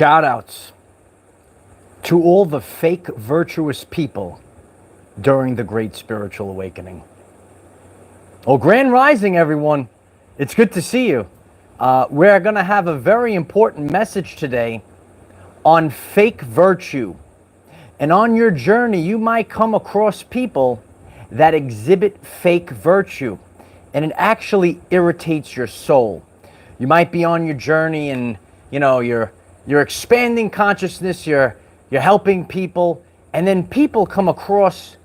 Shout outs to all the fake virtuous people during the Great Spiritual Awakening. Well, Grand Rising, everyone. It's good to see you. We're going to have a very important message today on fake virtue. And on your journey, you might come across people that exhibit fake virtue, and it actually irritates your soul. You might be on your journey and, you're expanding consciousness, you're helping people, and then people come across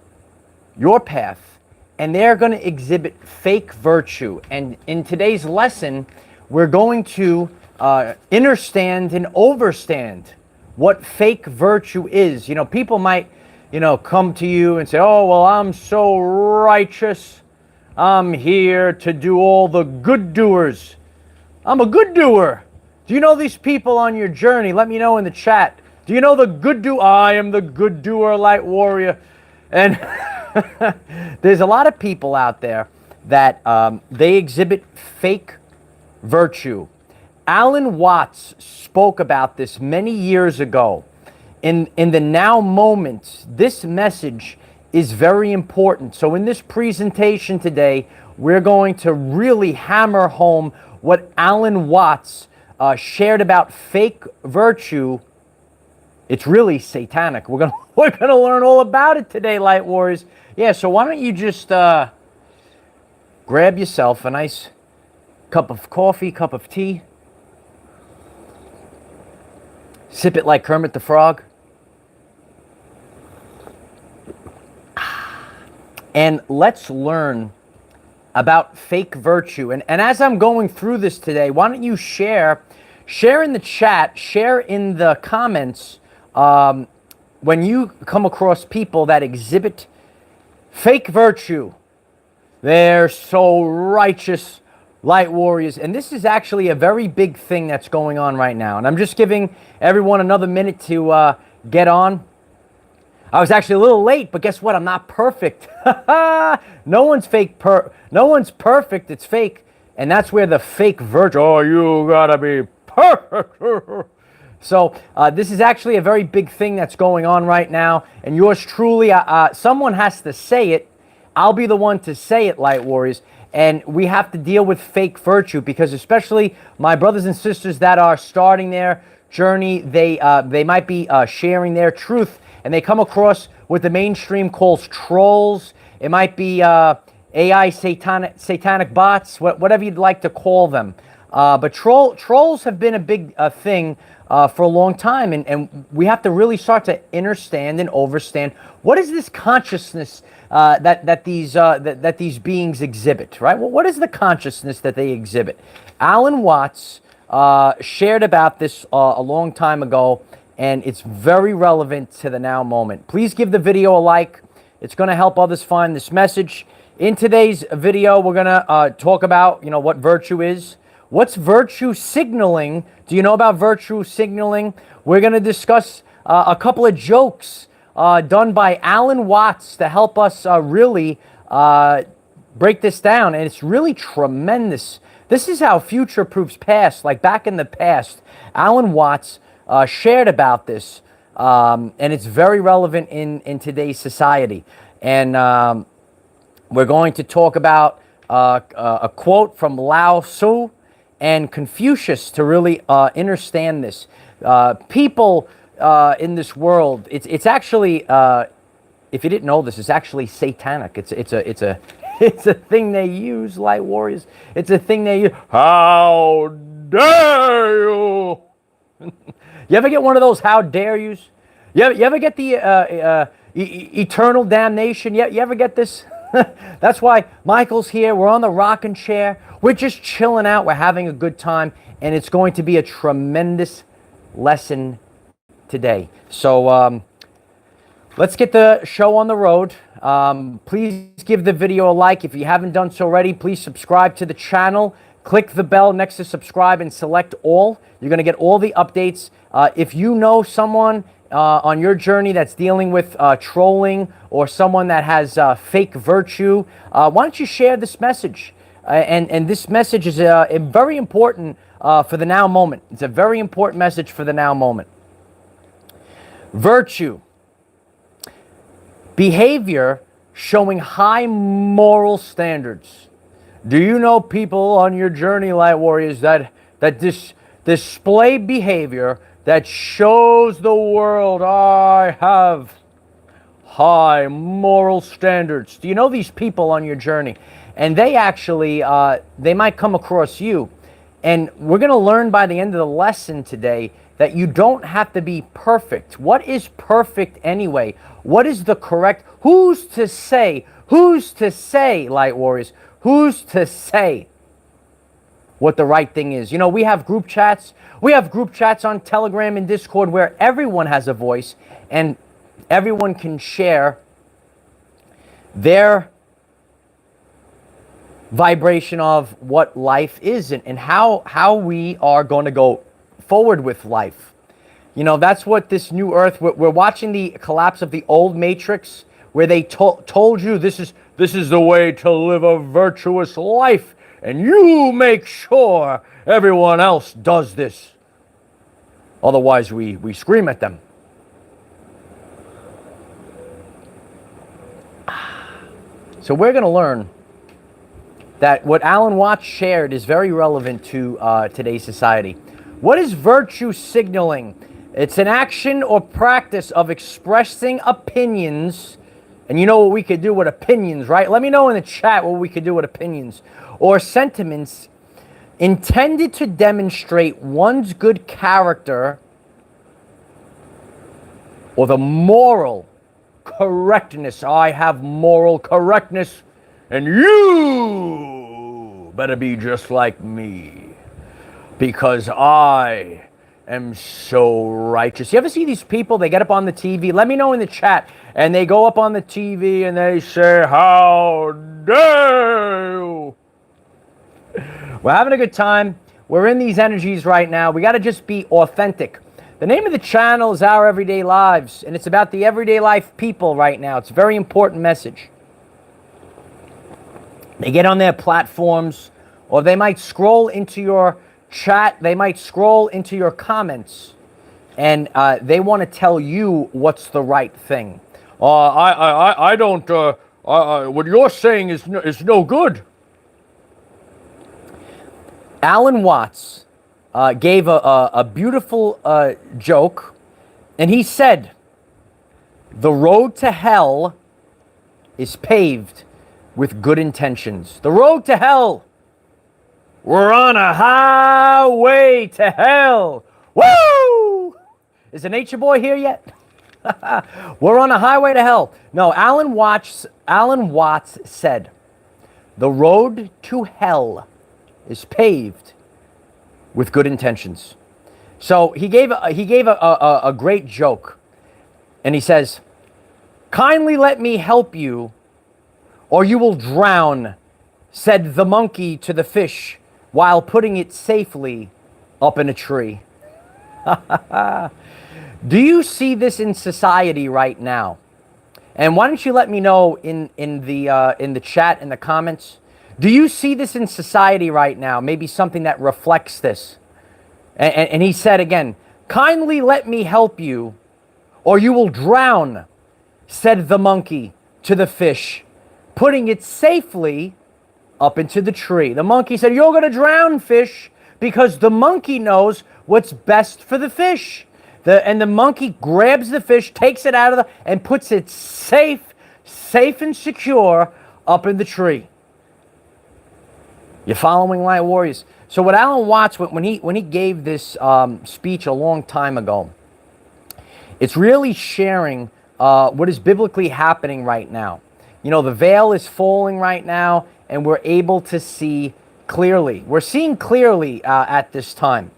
your path and they're going to exhibit fake virtue. And in today's lesson, we're going to understand and overstand what fake virtue is. People might, come to you and say, oh, well, I'm so righteous. I'm here to do all the good doers. I'm a good doer. Do you know these people on your journey? Let me know in the chat. Do you know the good doer? I am the good doer, light warrior. And there's a lot of people out there that they exhibit fake virtue. Alan Watts spoke about this many years ago. In the now moment, this message is very important. So in this presentation today, we're going to really hammer home what Alan Watts shared about fake virtue. It's really satanic. We're gonna learn all about it today, light warriors. Yeah, so why don't you just grab yourself a nice cup of coffee, cup of tea. Sip it like Kermit the Frog. And let's learn about fake virtue. And as I'm going through this today, why don't you share in the chat, share in the comments when you come across people that exhibit fake virtue. They're so righteous, light warriors. And this is actually a very big thing that's going on right now. And I'm just giving everyone another minute to get on. I was actually a little late, but guess what? I'm not perfect. No one's perfect. It's fake. And that's where the fake virtue, oh, you gotta be perfect. So this is actually a very big thing that's going on right now. And yours truly, someone has to say it. I'll be the one to say it, light warriors. And we have to deal with fake virtue, because especially my brothers and sisters that are starting their journey, they might be sharing their truth, and they come across what the mainstream calls trolls. It might be AI satanic bots, whatever you'd like to call them. But trolls have been a big thing for a long time, and we have to really start to understand and overstand what is this consciousness that these beings exhibit, right? Well, what is the consciousness that they exhibit? Alan Watts shared about this a long time ago, and it's very relevant to the now moment. Please give the video a like. It's going to help others find this message. In today's video, we're going to talk about, what virtue is. What's virtue signaling? Do you know about virtue signaling? We're going to discuss a couple of jokes done by Alan Watts to help us really break this down. And it's really tremendous. This is how future proofs past. Like back in the past, Alan Watts shared about this. And it's very relevant in today's society. And we're going to talk about a quote from Lao Tzu and Confucius to really understand this. People in this world, it's actually, if you didn't know this, it's actually satanic. It's a thing they use, light warriors. It's a thing they use. How dare you? You ever get one of those how dare yous? You ever get the eternal damnation? You ever get this? That's why Michael's here. We're on the rocking chair. We're just chilling out. We're having a good time. And it's going to be a tremendous lesson today. So let's get the show on the road. Please give the video a like. If you haven't done so already, please subscribe to the channel. Click the bell next to subscribe and select all. You're going to get all the updates. If you know someone on your journey that's dealing with trolling, or someone that has fake virtue, why don't you share this message? And this message is very important for the now moment. It's a very important message for the now moment. Virtue. Behavior showing high moral standards. Do you know people on your journey, light warriors, that display behavior that shows the world I have high moral standards? Do you know these people on your journey? And they actually, they might come across you. And we're going to learn by the end of the lesson today that you don't have to be perfect. What is perfect anyway? What is the correct? Who's to say, light warriors, who's to say what the right thing is? You know, we have group chats. We have group chats on Telegram and Discord where everyone has a voice and everyone can share their vibration of what life is and how we are going to go forward with life. You know, that's what this new earth, we're watching the collapse of the old matrix where they told you this is the way to live a virtuous life and you make sure everyone else does this. Otherwise we scream at them. So we're going to learn that what Alan Watts shared is very relevant to today's society. What is virtue signaling? It's an action or practice of expressing opinions. And you know what we could do with opinions, right? Let me know in the chat what we could do with opinions. Or sentiments intended to demonstrate one's good character or the moral correctness. I have moral correctness and you better be just like me because I am so righteous. You ever see these people? They get up on the TV. Let me know in the chat. And they go up on the TV and they say, how dare you? We're having a good time. We're in these energies right now. We got to just be authentic. The name of the channel is Our Everyday Lives. And it's about the everyday life people right now. It's a very important message. They get on their platforms or they might scroll into your chat, they might scroll into your comments, and they want to tell you what's the right thing. I don't. What you're saying is no good. Alan Watts gave a beautiful joke, and he said, "The road to hell is paved with good intentions." The road to hell. We're on a highway to hell. Woo! Is the nature boy here yet? We're on a highway to hell. No, Alan Watts said, the road to hell is paved with good intentions. So he gave a great joke. And he says, kindly let me help you or you will drown, said the monkey to the fish while putting it safely up in a tree. Do you see this in society right now? And why don't you let me know in the chat, in the comments? Do you see this in society right now? Maybe something that reflects this. And he said again, kindly let me help you or you will drown, said the monkey to the fish, putting it safely up into the tree. The monkey said, you're going to drown, fish, because the monkey knows what's best for the fish. And the monkey grabs the fish, takes it out of and puts it safe and secure up in the tree. You're following, light warriors? So what Alan Watts, when he gave this speech a long time ago, it's really sharing what is biblically happening right now. You know, the veil is falling right now, and we're able to see clearly. We're seeing clearly at this time.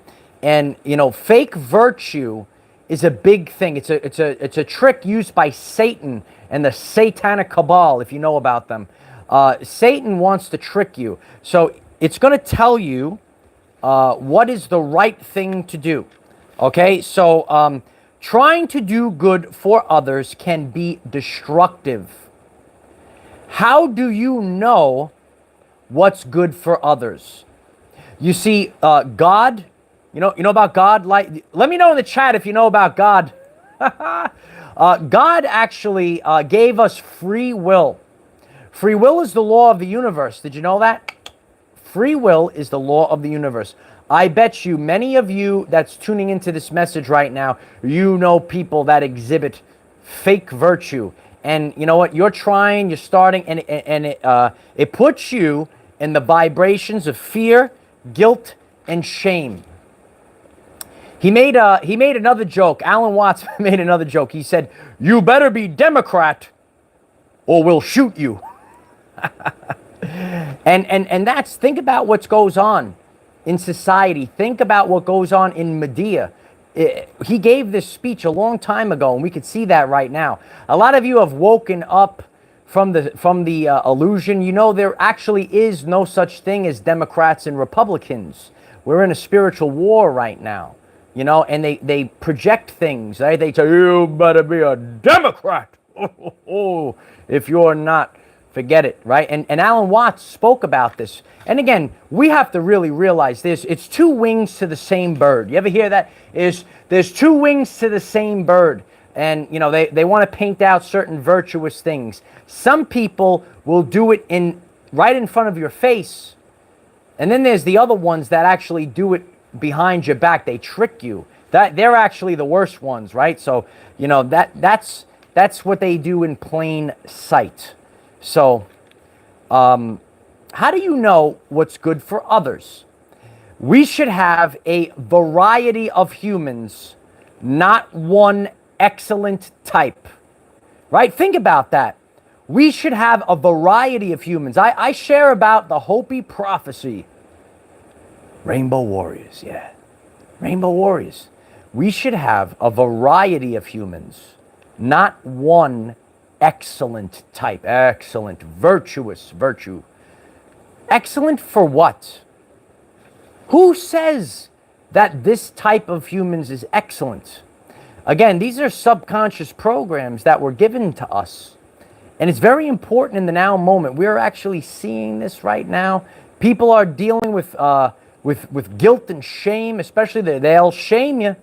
And, you know, fake virtue is a big thing. It's a trick used by Satan and the satanic cabal, if you know about them. Satan wants to trick you. So it's going to tell you what is the right thing to do. Okay? So trying to do good for others can be destructive. How do you know what's good for others? You see, God, you know about God? Like, let me know in the chat if you know about God. God actually gave us free will. Free will is the law of the universe. Did you know that? Free will is the law of the universe. I bet you, many of you that's tuning into this message right now, you know people that exhibit fake virtue. And you know what? You're trying, you're starting, and it puts you in the vibrations of fear, guilt, and shame. He made another joke. Alan Watts made another joke. He said, "You better be Democrat or we'll shoot you." And that's, think about what goes on in society. Think about what goes on in Medea. He gave this speech a long time ago, and we could see that right now. A lot of you have woken up from the illusion. You know, there actually is no such thing as Democrats and Republicans. We're in a spiritual war right now, you know, and they project things. Right? They say, you better be a Democrat. If you're not, forget it, right? And Alan Watts spoke about this. And again, we have to really realize this. It's two wings to the same bird. You ever hear that? There's two wings to the same bird. And, you know, they want to paint out certain virtuous things. Some people will do it right in front of your face. And then there's the other ones that actually do it behind your back. They trick you. They're actually the worst ones, right? So, you know, that's what they do in plain sight. So, how do you know what's good for others? We should have a variety of humans, not one excellent type, right? Think about that. We should have a variety of humans. I share about the Hopi prophecy. Rainbow Warriors, yeah. Rainbow Warriors. We should have a variety of humans, not one excellent type. Excellent, virtuous, virtue. Excellent for what? Who says that this type of humans is excellent? Again, these are subconscious programs that were given to us. And it's very important in the now moment. We're actually seeing this right now. People are dealing with guilt and shame, especially they'll shame you.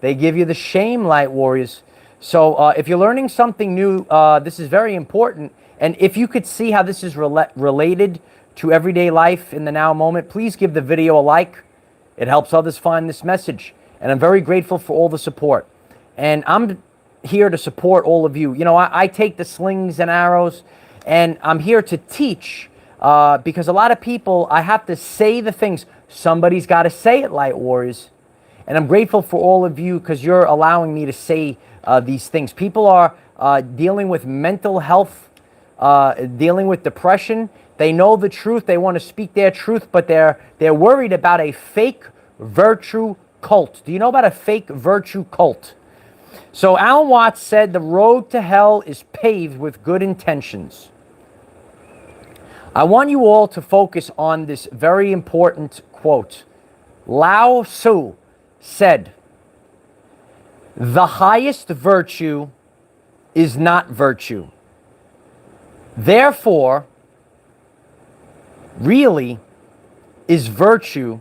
They give you the shame, light warriors. So if you're learning something new, this is very important. And if you could see how this is related to everyday life in the now moment, please give the video a like. It helps others find this message. And I'm very grateful for all the support. And I'm here to support all of you. You know, I take the slings and arrows, and I'm here to teach because a lot of people, I have to say the things. Somebody's got to say it, light warriors. And I'm grateful for all of you because you're allowing me to say these things. People are dealing with mental health, dealing with depression. They know the truth. They want to speak their truth, but they're worried about a fake virtue cult. Do you know about a fake virtue cult? So Alan Watts said the road to hell is paved with good intentions. I want you all to focus on this very important quote. Lao Tzu said, the highest virtue is not virtue. Therefore, really, is virtue.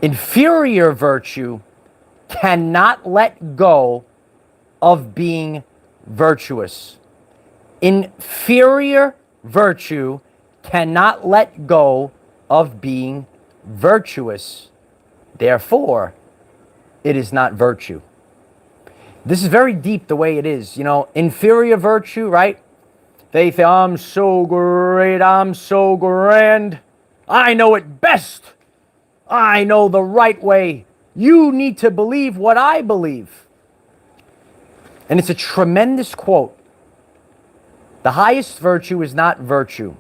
Inferior virtue cannot let go of being virtuous. Inferior virtue cannot let go of being virtuous. Therefore, it is not virtue. This is very deep the way it is. You know, inferior virtue, right? They say, I'm so great, I'm so grand. I know it best. I know the right way. You need to believe what I believe. And it's a tremendous quote. The highest virtue is not virtue.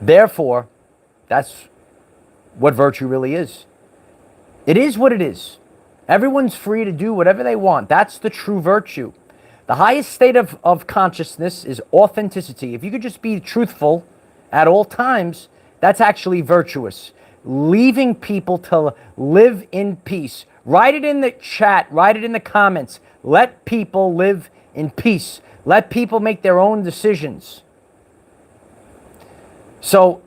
Therefore, that's what virtue really is. It is what it is. Everyone's free to do whatever they want. That's the true virtue. The highest state of consciousness is authenticity. If you could just be truthful at all times, that's actually virtuous. Leaving people to live in peace. Write it in the chat. Write it in the comments. Let people live in peace. Let people make their own decisions. So,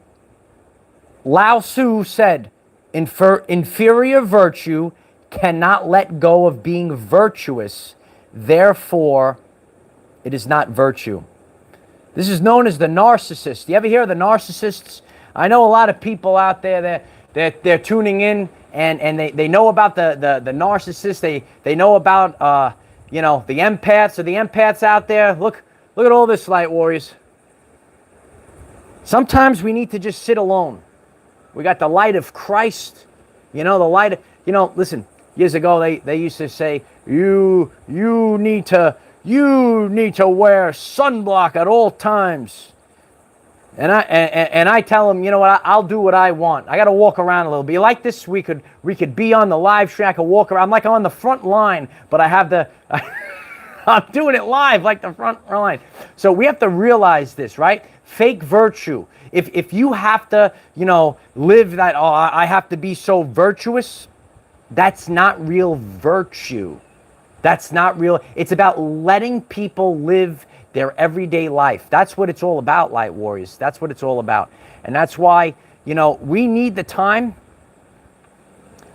Lao Tzu said, inferior virtue cannot let go of being virtuous. Therefore, it is not virtue. This is known as the narcissist. You ever hear of the narcissists? I know a lot of people out there that they're tuning in and they know about the narcissist. They know about the empaths. Or the empaths out there. Look at all this, light warriors. Sometimes we need to just sit alone. We got the light of Christ. The light. Listen. Years ago, they used to say, you need to wear sunblock at all times. And I tell them, you know what? I'll do what I want. I got to walk around a little bit. Like this, we could be on the live stream. I could walk around. I'm like on the front line, but I have I'm doing it live, like the front line. So we have to realize this, right? Fake virtue. If you have to, live that, I have to be so virtuous. That's not real virtue. That's not real. It's about letting people live their everyday life. That's what it's all about, light warriors. That's what it's all about. And that's why, we need the time.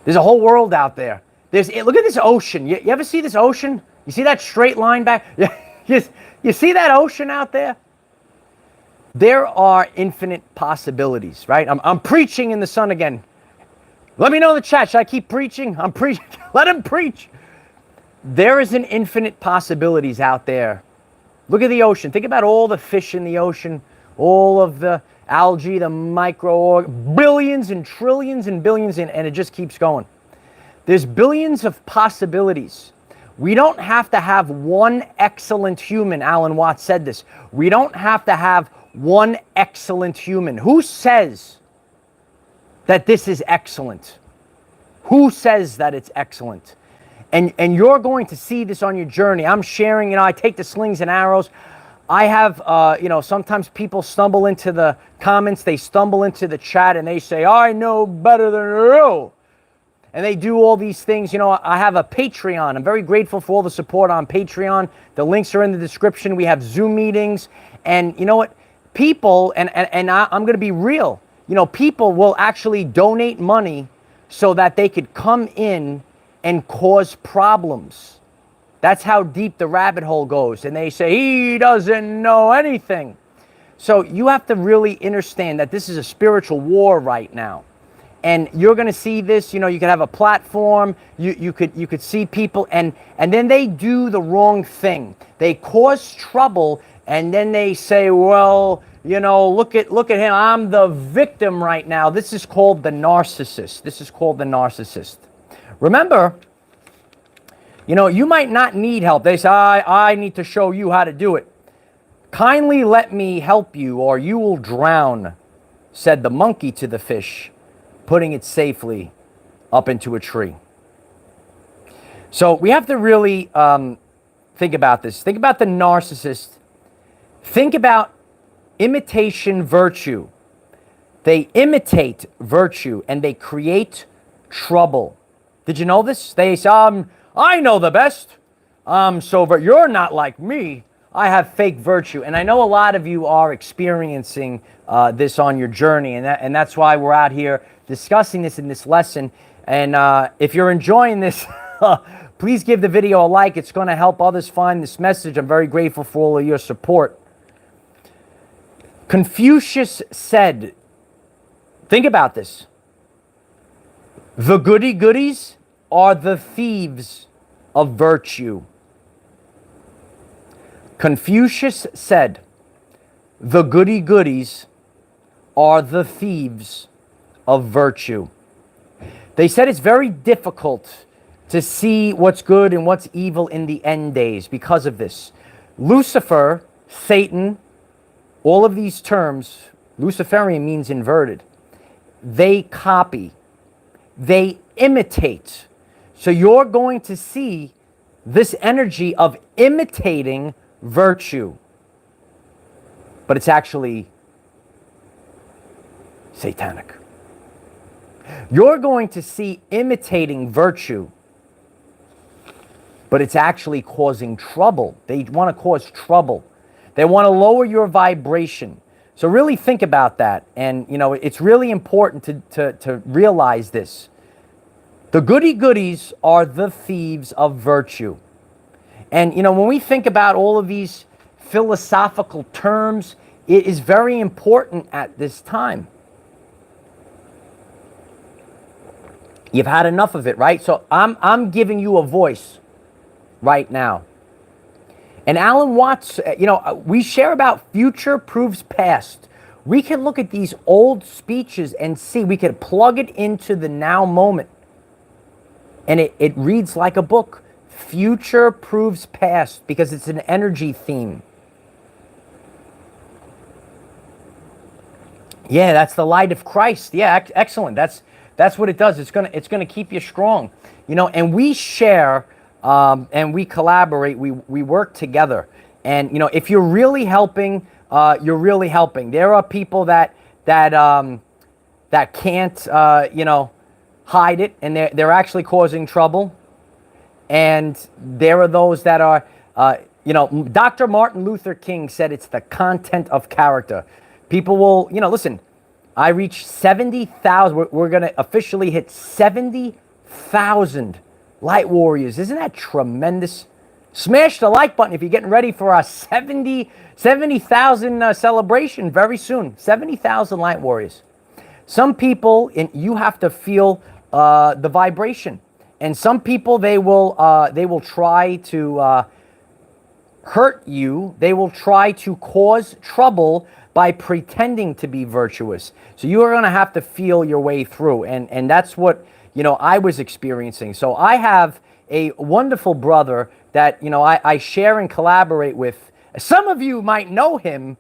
There's a whole world out there. Look at this ocean. You ever see this ocean? You see that straight line back? You see that ocean out there? There are infinite possibilities, right? I'm preaching in the sun again. Let me know in the chat. Should I keep preaching? I'm preaching. Let him preach. There is an infinite possibilities out there. Look at the ocean. Think about all the fish in the ocean, all of the algae, the billions and trillions and billions, and it just keeps going. There's billions of possibilities. We don't have to have one excellent human. Alan Watts said this. We don't have to have one excellent human. Who says that this is excellent? Who says that it's excellent? And you're going to see this on your journey. I'm sharing, I take the slings and arrows. I have, sometimes people stumble into the comments, they stumble into the chat and they say, I know better than you. And they do all these things. I have a Patreon. I'm very grateful for all the support on Patreon. The links are in the description. We have Zoom meetings. And you know what? People, and I'm going to be real, people will actually donate money so that they could come in and cause problems. That's how deep the rabbit hole goes. And they say, he doesn't know anything. So you have to really understand that this is a spiritual war right now. And you're going to see this, you could have a platform, you could see people, and then they do the wrong thing. They cause trouble, and then they say, well, look at him, I'm the victim right now. This is called the narcissist. This is called the narcissist. Remember, you might not need help. They say, I need to show you how to do it. Kindly let me help you, or you will drown, said the monkey to the fish, putting it safely up into a tree. So we have to really think about this. Think about the narcissist. Think about imitation virtue. They imitate virtue and they create trouble. Did you know this? They say, I know the best. You're not like me. I have fake virtue. And I know a lot of you are experiencing this on your journey. And that's why we're out here discussing this in this lesson. And if you're enjoying this, please give the video a like. It's going to help others find this message. I'm very grateful for all of your support. Confucius said, think about this. The goody-goodies are the thieves of virtue. Confucius said, the goody-goodies are the thieves of virtue. They said it's very difficult to see what's good and what's evil in the end days because of this. Lucifer, Satan, all of these terms, Luciferian means inverted. They copy. They imitate. So you're going to see this energy of imitating virtue. But it's actually satanic. You're going to see imitating virtue, but it's actually causing trouble. They want to cause trouble. They want to lower your vibration. So really think about that. And, you know, it's really important to realize this. The goody-goodies are the thieves of virtue. And, you know, when we think about all of these philosophical terms, it is very important at this time. You've had enough of it, right? So I'm giving you a voice right now. And Alan Watts, you know, we share about future proves past. We can look at these old speeches and see, we can plug it into the now moment. And it reads like a book. Future proves past, because it's an energy theme. Yeah, that's the light of Christ. Yeah, excellent. That's what it does. It's gonna keep you strong. You know, and we share and we collaborate. We work together. And you know, if you're really helping, you're really helping. There are people that can't you know, hide it, and they're actually causing trouble. And there are those that are, you know, Dr. Martin Luther King said it's the content of character. People will, you know, listen, I reached 70,000. We're going to officially hit 70,000 light warriors. Isn't that tremendous? Smash the like button if you're getting ready for our 70,000 celebration very soon. 70,000 light warriors. Some people, you have to feel the vibration. And some people, they will try to hurt you. They will try to cause trouble by pretending to be virtuous. So you are going to have to feel your way through. And that's what, you know, I was experiencing. So I have a wonderful brother that, you know, I share and collaborate with. Some of you might know him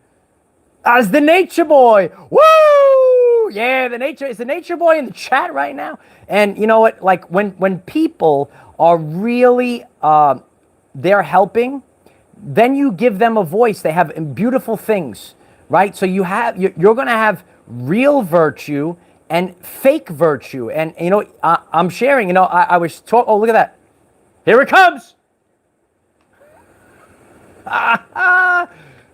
as the Nature Boy. Woo! Yeah, is the Nature Boy in the chat right now? And you know what? Like when people are really they're helping, then you give them a voice. They have beautiful things, right? So you're going to have real virtue and fake virtue. And you know, I'm sharing. You know, I was talking. Oh, look at that! Here it comes.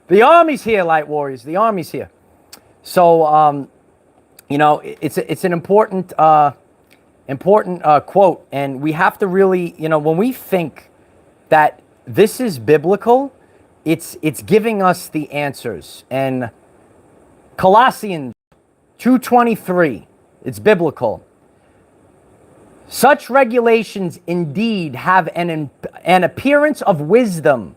The army's here, light warriors. The army's here. So, you know, it's an important quote, and we have to really, you know, when we think that this is biblical, it's giving us the answers. And Colossians 2:23, it's biblical. Such regulations indeed have an appearance of wisdom,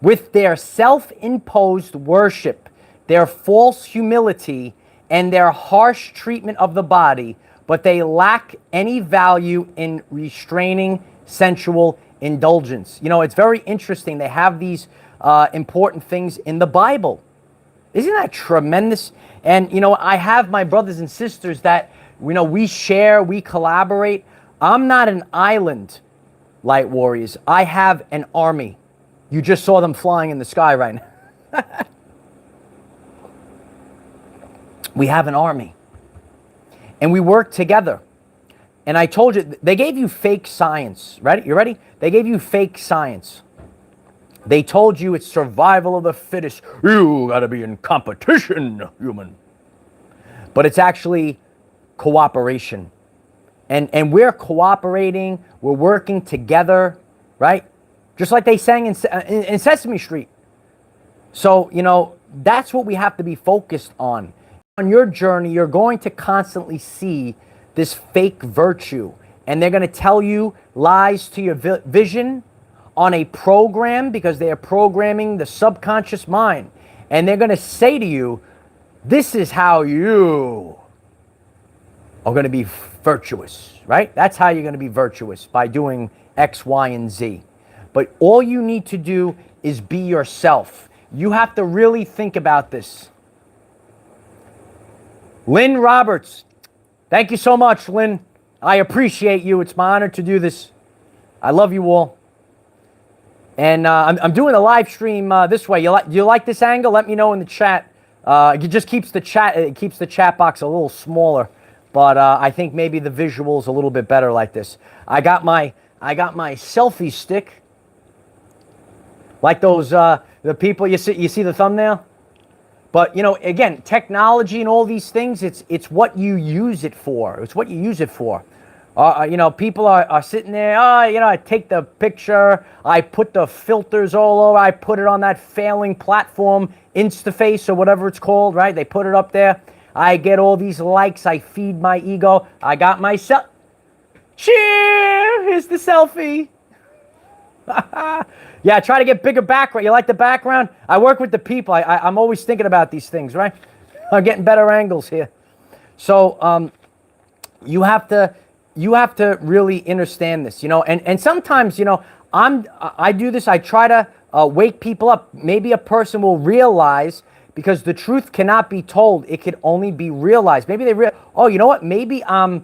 with their self-imposed worship, their false humility, and their harsh treatment of the body, but they lack any value in restraining sensual indulgence. You know, it's very interesting. They have these important things in the Bible. Isn't that tremendous? And, you know, I have my brothers and sisters that, you know, we share, we collaborate. I'm not an island, light warriors. I have an army. You just saw them flying in the sky right now. We have an army. And we work together. And I told you, they gave you fake science. Ready? You ready? They gave you fake science. They told you it's survival of the fittest. You got to be in competition, human. But it's actually cooperation. And we're cooperating. We're working together, right? Just like they sang in Sesame Street. So, you know, that's what we have to be focused on. On your journey, you're going to constantly see this fake virtue. And they're going to tell you lies to your vision on a program, because they are programming the subconscious mind. And they're going to say to you, this is how you are going to be virtuous, right? That's how you're going to be virtuous, by doing X, Y, and Z. But all you need to do is be yourself. You have to really think about this. Lynn Roberts, thank you so much, Lynn. I appreciate you. It's my honor to do this. I love you all. And I'm doing a live stream this way. Do you like this angle? Let me know in the chat. It just keeps the chat box a little smaller. But I think maybe the visual's a little bit better like this. I got my selfie stick. Like those the people, you see the thumbnail? But, again, technology and all these things, it's what you use it for. It's what you use it for. People are sitting there, I take the picture, I put the filters all over, I put it on that failing platform, InstaFace or whatever it's called, right? They put it up there. I get all these likes, I feed my ego. I got myself. Cheer! Here's the selfie. Yeah, try to get bigger background. You like the background? I work with the people. I'm always thinking about these things, right? I'm getting better angles here. So you have to really understand this, and sometimes, I do this. I try to wake people up. Maybe a person will realize, because the truth cannot be told. It can only be realized. Maybe they oh, you know what? Maybe I'm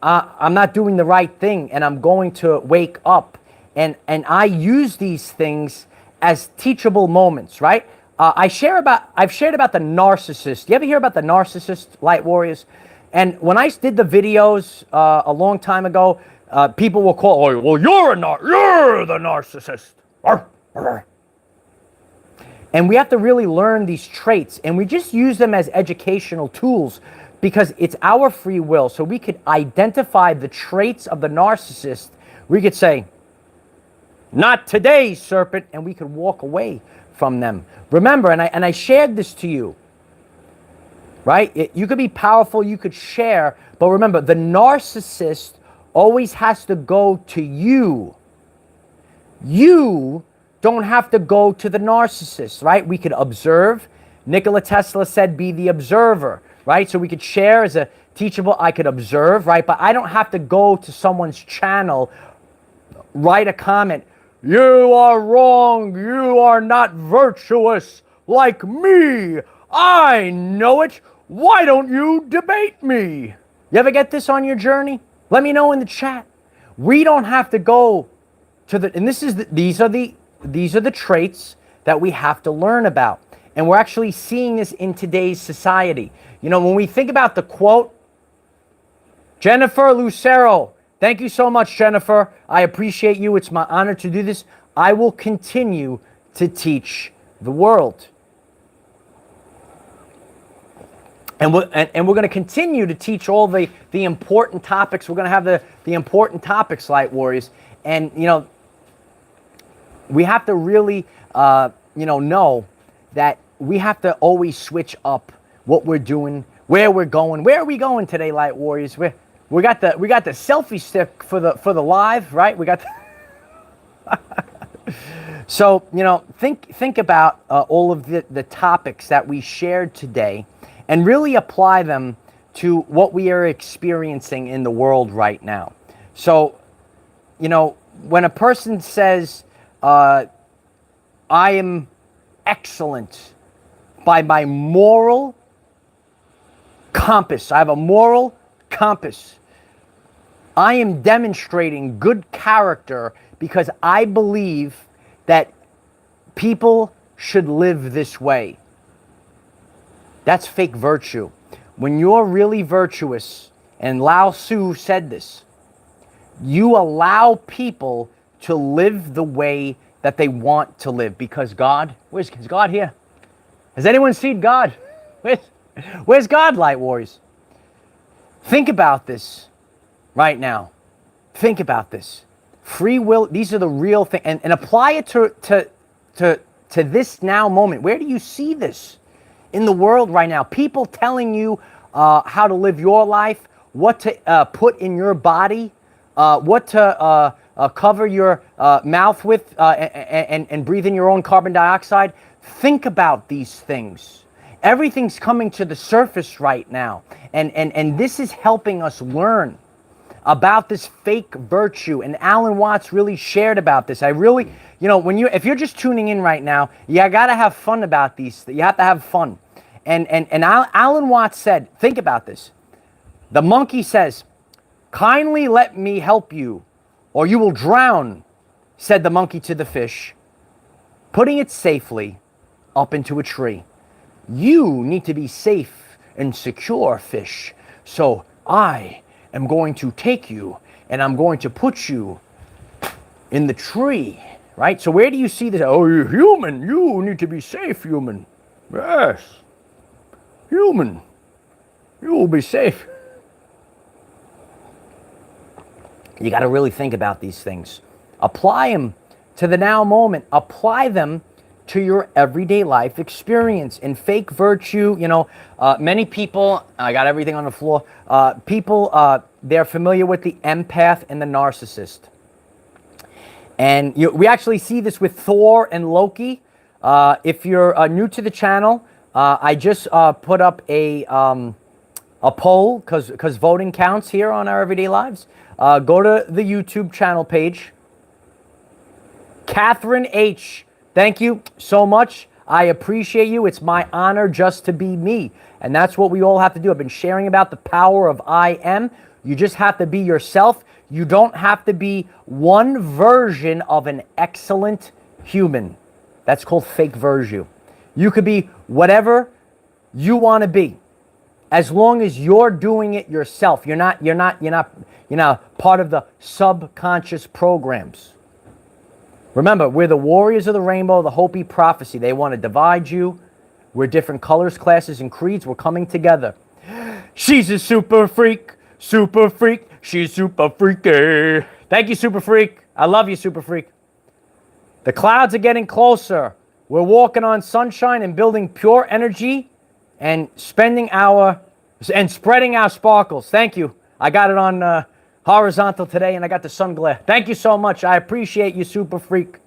not doing the right thing, and I'm going to wake up. And I use these things as teachable moments, right? I've shared about the narcissist. You ever hear about the narcissist, light warriors? And when I did the videos a long time ago, people will call, "Oh, well, you're the narcissist." And we have to really learn these traits, and we just use them as educational tools because it's our free will. So we could identify the traits of the narcissist. We could say, "Not today, serpent," and we could walk away from them. Remember, and I shared this to you, right? You could be powerful, you could share, but remember, the narcissist always has to go to you. You don't have to go to the narcissist, right? We could observe. Nikola Tesla said, be the observer, right? So we could share as a teachable. I could observe, right? But I don't have to go to someone's channel, write a comment. "You are wrong. You are not virtuous like me. I know it. Why don't you debate me?" You ever get this on your journey? Let me know in the chat. We don't have to go to and these are the traits that we have to learn about. And we're actually seeing this in today's society. When we think about the quote, Jennifer Lucero, thank you so much, Jennifer. I appreciate you. It's my honor to do this. I will continue to teach the world. And we're going to continue to teach all the important topics. We're going to have the important topics, Light Warriors. And, we have to really, know that we have to always switch up what we're doing, where we're going. Where are we going today, Light Warriors? We got the selfie stick for the live, right? We got So, think about all of the topics that we shared today and really apply them to what we are experiencing in the world right now. So, when a person says, I am excellent by my moral compass, I have a moral compass. I am demonstrating good character because I believe that people should live this way. That's fake virtue. When you're really virtuous, and Lao Tzu said this, you allow people to live the way that they want to live because God, is God here? Has anyone seen God? Where's God, Light Warriors? Think about this right now. Think about this. Free will, these are the real things. And apply it to this now moment. Where do you see this in the world right now? People telling you how to live your life, what to put in your body, what to cover your mouth with and breathe in your own carbon dioxide. Think about these things. Everything's coming to the surface right now. And this is helping us learn about this fake virtue. And Alan Watts really shared about this. I really, if you're just tuning in right now, you got to have fun about these. You have to have fun. And Alan Watts said, think about this. The monkey says, "Kindly let me help you, or you will drown," said the monkey to the fish, putting it safely up into a tree. "You need to be safe and secure, fish. So I am going to take you and I'm going to put you in the tree," right? So where do you see this? "Oh, you're human. You need to be safe, human." Yes. human, you will be safe. You got to really think about these things. Apply them to the now moment. Apply them to your everyday life experience. In fake virtue, many people, I got everything on the floor, they're familiar with the empath and the narcissist. And we actually see this with Thor and Loki. If you're new to the channel, I just put up a poll, because voting counts here on our everyday lives. Go to the YouTube channel page. Catherine H., thank you so much. I appreciate you. It's my honor just to be me. And that's what we all have to do. I've been sharing about the power of I am. You just have to be yourself. You don't have to be one version of an excellent human. That's called fake virtue. You could be whatever you want to be, as long as you're doing it yourself. You're not part of the subconscious programs. Remember, we're the warriors of the rainbow, the Hopi prophecy. They want to divide you. We're different colors, classes, and creeds. We're coming together. She's a super freak, super freak. She's super freaky. Thank you, super freak. I love you, super freak. The clouds are getting closer. We're walking on sunshine and building pure energy and spreading our sparkles. Thank you. I got it on horizontal today, and I got the sun glare. Thank you so much. I appreciate you, super freak.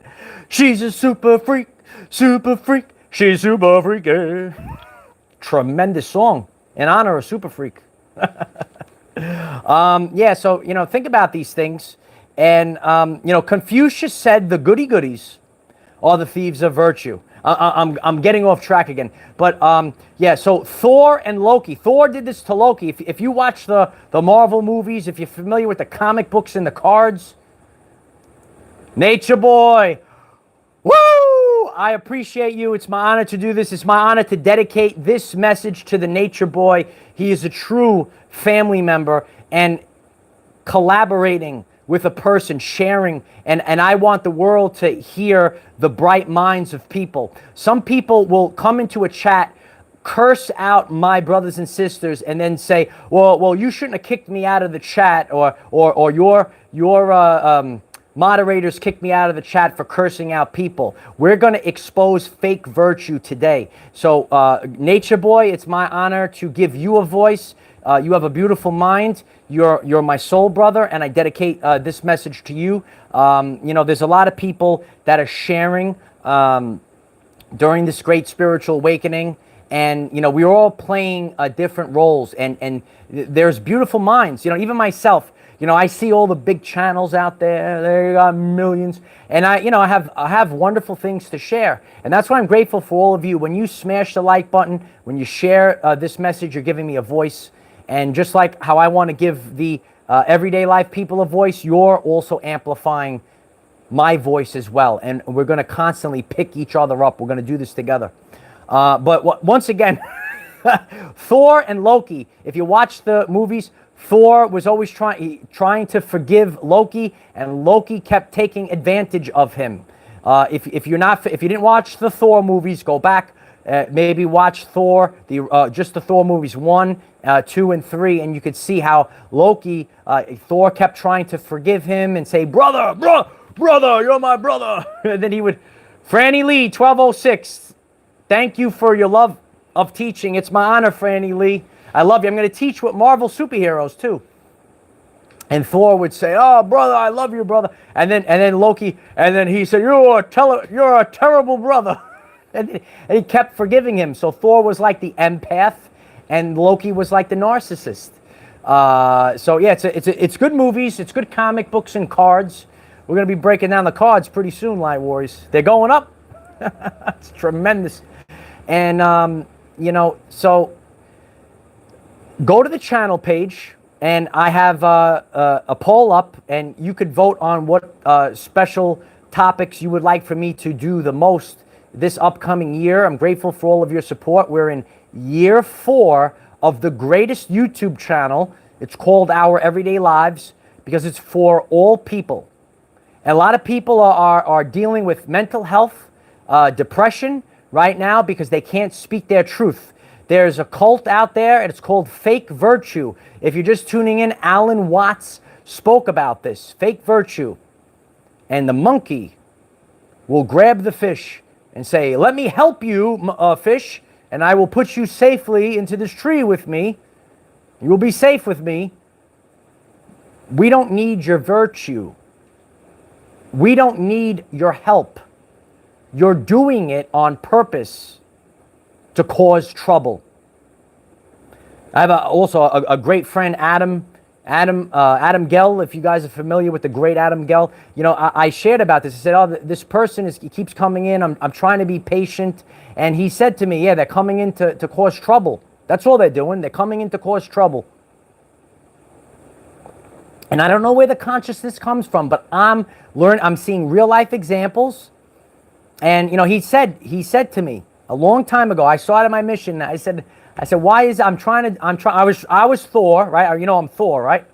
She's a super freak, super freak. She's super freaky. Tremendous song in honor of super freak. So think about these things. And Confucius said the goody goodies are the thieves of virtue. I'm getting off track again. But so Thor and Loki. Thor did this to Loki. If you watch the Marvel movies, if you're familiar with the comic books and the cards, Nature Boy, woo! I appreciate you. It's my honor to do this. It's my honor to dedicate this message to the Nature Boy. He is a true family member and collaborating with a person, sharing, and I want the world to hear the bright minds of people. Some people will come into a chat, curse out my brothers and sisters, and then say, well, you shouldn't have kicked me out of the chat, or your moderators kicked me out of the chat for cursing out people. We're going to expose fake virtue today. So, Nature Boy, it's my honor to give you a voice. You have a beautiful mind. You're my soul brother, and I dedicate this message to you. There's a lot of people that are sharing during this great spiritual awakening, and we're all playing different roles, and there's beautiful minds. Even myself. I see all the big channels out there. They got millions, and I have wonderful things to share, and that's why I'm grateful for all of you. When you smash the like button, when you share this message, you're giving me a voice. And just like how I want to give the everyday life people a voice, you're also amplifying my voice as well. And we're going to constantly pick each other up. We're going to do this together. But once again, Thor and Loki, if you watch the movies, Thor was always trying to forgive Loki, and Loki kept taking advantage of him. If you didn't watch the Thor movies, go back. Maybe watch Thor, just the Thor movies 1, 2, and 3, and you could see how Thor kept trying to forgive him and say, brother, you're my brother. And then he would, Franny Lee, 1206, thank you for your love of teaching. It's my honor, Franny Lee. I love you. I'm going to teach with Marvel superheroes, too. And Thor would say, oh, brother, I love you, brother. And then Loki, and then he said, you're a terrible brother. And he kept forgiving him. So Thor was like the empath, and Loki was like the narcissist. It's good movies. It's good comic books and cards. We're going to be breaking down the cards pretty soon, Light Warriors. They're going up. It's tremendous. And, so go to the channel page, and I have a poll up, and you could vote on what special topics you would like for me to do the most this upcoming year. I'm grateful for all of your support. We're in year 4 of the greatest YouTube channel. It's called Our Everyday Lives because it's for all people. And a lot of people are dealing with mental health, depression right now because they can't speak their truth. There's a cult out there, and it's called fake virtue. If you're just tuning in, Alan Watts spoke about this, fake virtue. And the monkey will grab the fish and say, let me help you, fish, and I will put you safely into this tree with me. You will be safe with me. We don't need your virtue. We don't need your help. You're doing it on purpose to cause trouble. I have also a great friend, Adam Gell. If you guys are familiar with the great Adam Gell, you know, I shared about this. I said, oh, this person he keeps coming in. I'm trying to be patient. And he said to me, yeah, they're coming in to cause trouble. That's all they're doing. They're coming in to cause trouble. And I don't know where the consciousness comes from, but I'm seeing real life examples. And, you know, he said to me a long time ago, I saw it in my mission. I said, why is I was Thor, right? You know, I'm Thor, right?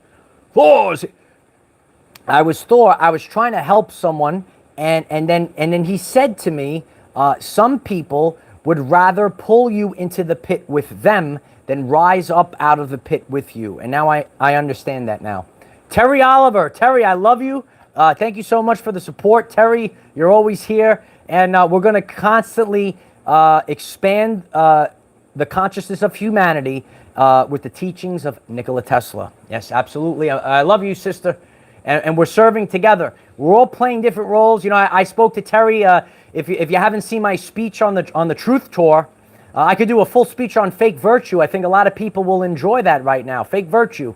I was Thor. I was trying to help someone. And then he said to me, some people would rather pull you into the pit with them than rise up out of the pit with you. And now I understand that now. Terry Oliver. Terry, I love you. Thank you so much for the support. Terry, you're always here. And we're going to constantly expand the consciousness of humanity with the teachings of Nikola Tesla. Yes, absolutely. I love you, sister. And we're serving together. We're all playing different roles. You know, I spoke to Terry. If you haven't seen my speech on the Truth Tour, I could do a full speech on fake virtue. I think a lot of people will enjoy that right now. Fake virtue.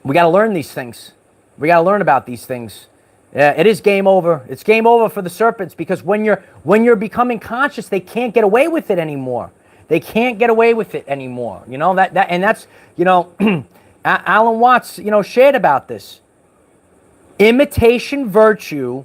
We got to learn these things. We got to learn about these things. It is game over. It's game over for the serpents, because when you're becoming conscious, they can't get away with it anymore. They can't get away with it anymore. You know, that's you know, Alan Watts, you know, shared about this. Imitation virtue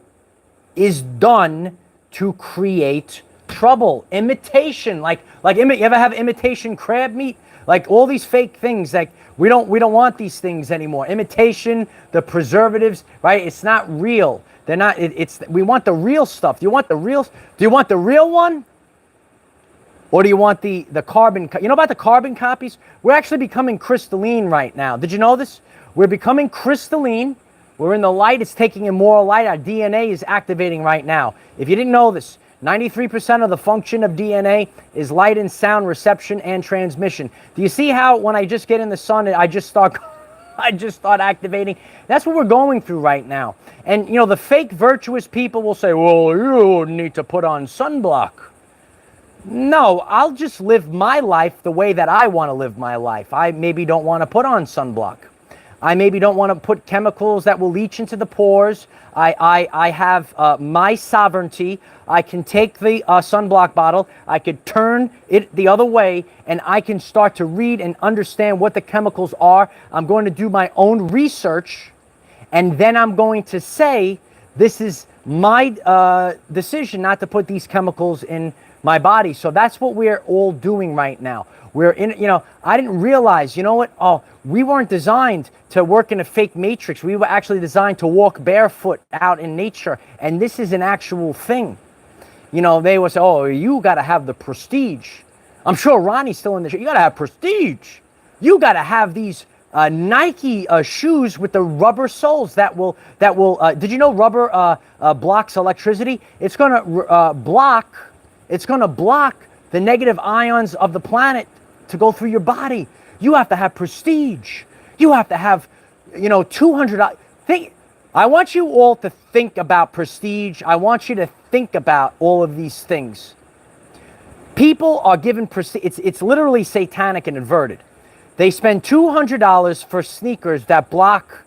is done to create trouble. Imitation, like you ever have imitation crab meat? Like all these fake things, like we don't want these things anymore. Imitation, the preservatives, right? It's not real. They're not. We want the real stuff. Do you want the real one? Or do you want the carbon? You know about the carbon copies? We're actually becoming crystalline right now. Did you know this? We're becoming crystalline. We're in the light. It's taking in more light. Our DNA is activating right now. If you didn't know this, 93% of the function of DNA is light and sound reception and transmission. Do you see how when I just get in the sun, I just start activating? That's what we're going through right now. And, you know, the fake virtuous people will say, well, you need to put on sunblock. No, I'll just live my life the way that I want to live my life. I maybe don't want to put on sunblock. I maybe don't want to put chemicals that will leach into the pores. I have my sovereignty. I can take the sunblock bottle, I could turn it the other way, and I can start to read and understand what the chemicals are. I'm going to do my own research, and then I'm going to say, this is my decision not to put these chemicals in my body. So that's what we're all doing right now. We're in, you know, I didn't realize, you know what? Oh, we weren't designed to work in a fake matrix. We were actually designed to walk barefoot out in nature. And this is an actual thing. You know, they would say, oh, you got to have the prestige. I'm sure Ronnie's still in the show. You got to have prestige. You got to have these Nike shoes with the rubber soles that will, did you know rubber blocks electricity? It's going to block the negative ions of the planet to go through your body. You have to have prestige. You have to have, you know, $200. I want you all to think about prestige. I want you to think about all of these things. People are given prestige. It's literally satanic and inverted. They spend $200 for sneakers that block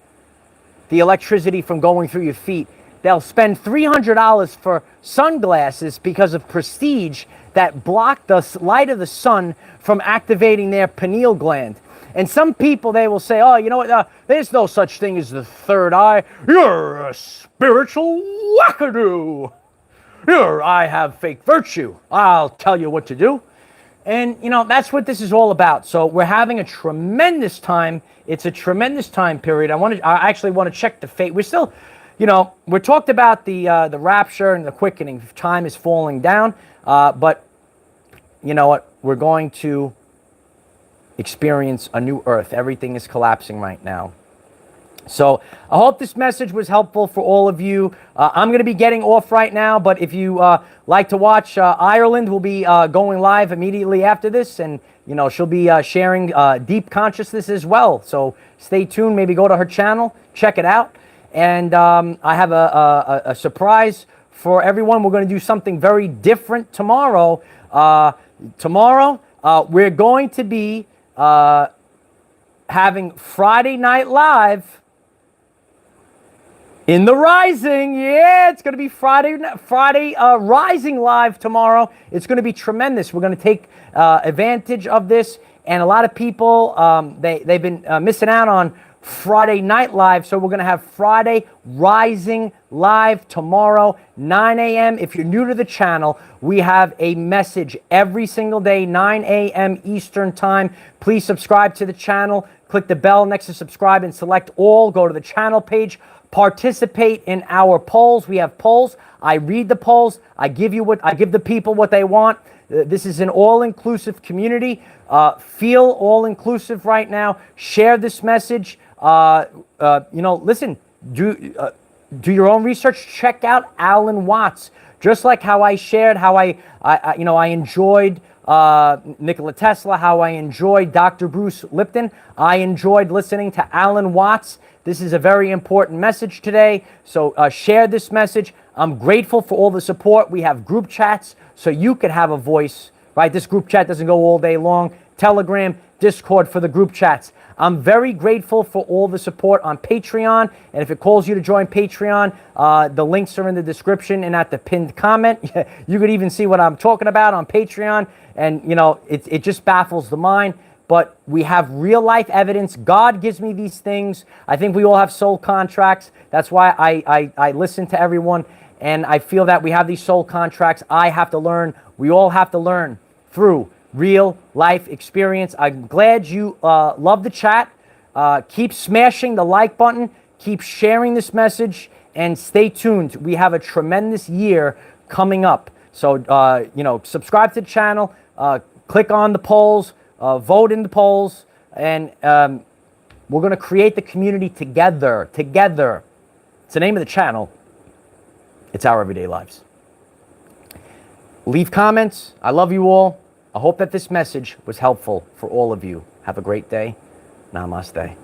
the electricity from going through your feet. They'll spend $300 for sunglasses because of prestige that block the light of the sun from activating their pineal gland. And some people, they will say, oh, you know what, there's no such thing as the third eye. You're a spiritual wackadoo. I have fake virtue. I'll tell you what to do. And, you know, that's what this is all about. So we're having a tremendous time. It's a tremendous time period. I actually want to check the fate. We're still, you know, we talked about the rapture and the quickening. Time is falling down. But, you know what, we're going to experience a new earth. Everything is collapsing right now. So I hope this message was helpful for all of you. I'm going to be getting off right now, but if you like to watch, Ireland will be going live immediately after this, and she'll be sharing deep consciousness as well. So stay tuned. Maybe go to her channel, check it out. And I have a surprise for everyone. We're going to do something very different tomorrow. Tomorrow we're going to be having Friday Night Live in the Rising. Yeah, it's going to be Friday Rising Live tomorrow. It's going to be tremendous. We're going to take advantage of this, and a lot of people, they've been missing out on Friday Night Live, so we're going to have Friday Rising Live tomorrow, 9 a.m. If you're new to the channel, we have a message every single day, 9 a.m. Eastern Time. Please subscribe to the channel. Click the bell next to subscribe and select all. Go to the channel page. Participate in our polls. We have polls. I read the polls. I give the people what they want. This is an all-inclusive community. Feel all-inclusive right now. Share this message. Listen. Do your own research. Check out Alan Watts. Just like how I shared, how I enjoyed Nikola Tesla, how I enjoyed Dr. Bruce Lipton. I enjoyed listening to Alan Watts. This is a very important message today, so share this message. I'm grateful for all the support. We have group chats, so you could have a voice, right? This group chat doesn't go all day long. Telegram, Discord for the group chats. I'm very grateful for all the support on Patreon, and if it calls you to join Patreon, the links are in the description and at the pinned comment. You could even see what I'm talking about on Patreon, and it just baffles the mind. But we have real life evidence. God gives me these things. I think we all have soul contracts. That's why I listen to everyone, and I feel that we have these soul contracts. I have to learn. We all have to learn through real life experience. I'm glad you love the chat. Keep smashing the like button. Keep sharing this message, and stay tuned. We have a tremendous year coming up. So, subscribe to the channel. Click on the polls. Vote in the polls, and we're going to create the community together. Together. It's the name of the channel. It's Our Everyday Lives. Leave comments. I love you all. I hope that this message was helpful for all of you. Have a great day. Namaste.